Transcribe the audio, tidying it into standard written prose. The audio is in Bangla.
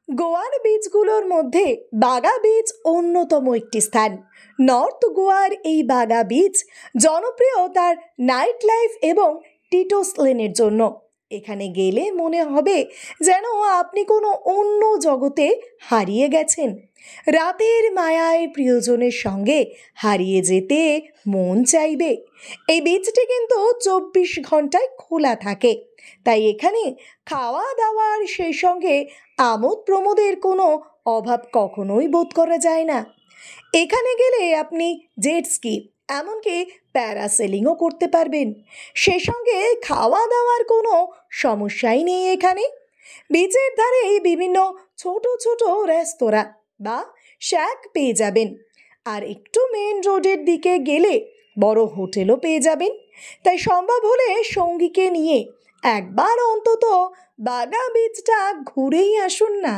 গোয়ার বিচগুলোর মধ্যে বাগা বিচ অন্যতম একটি স্থান। নর্থ গোয়ার এই বাগা বিচ জনপ্রিয় তার নাইট লাইফ এবং টিটোস লেনের জন্য। এখানে গেলে মনে হবে যেন আপনি কোনো অন্য জগতে হারিয়ে গেছেন। রাতের মায়ায় প্রিয়জনের সঙ্গে হারিয়ে যেতে মন চাইবে। এই বিচটি কিন্তু 24 ঘন্টায় খোলা থাকে, তাই এখানে খাওয়া দাওয়ার সেই সঙ্গে আমোদ প্রমোদের কোনো অভাব কখনোই বোধ করা যায় না। এখানে গেলে আপনি জেট স্কি এমনকি প্যারাসেলিংও করতে পারবেন। সে সঙ্গে খাওয়া দাওয়ার কোনো সমস্যাই নেই এখানে। বিচের ধারে বিভিন্ন ছোট ছোট রেস্তোরাঁ বা শ্যাক পেয়ে যাবেন, আর একটু মেন রোডের দিকে গেলে বড় হোটেলও পেয়ে যাবেন। তাই সম্ভব হলে সঙ্গীকে নিয়ে একবার অন্তত বাগা বিচটা ঘুরেই আসুন না।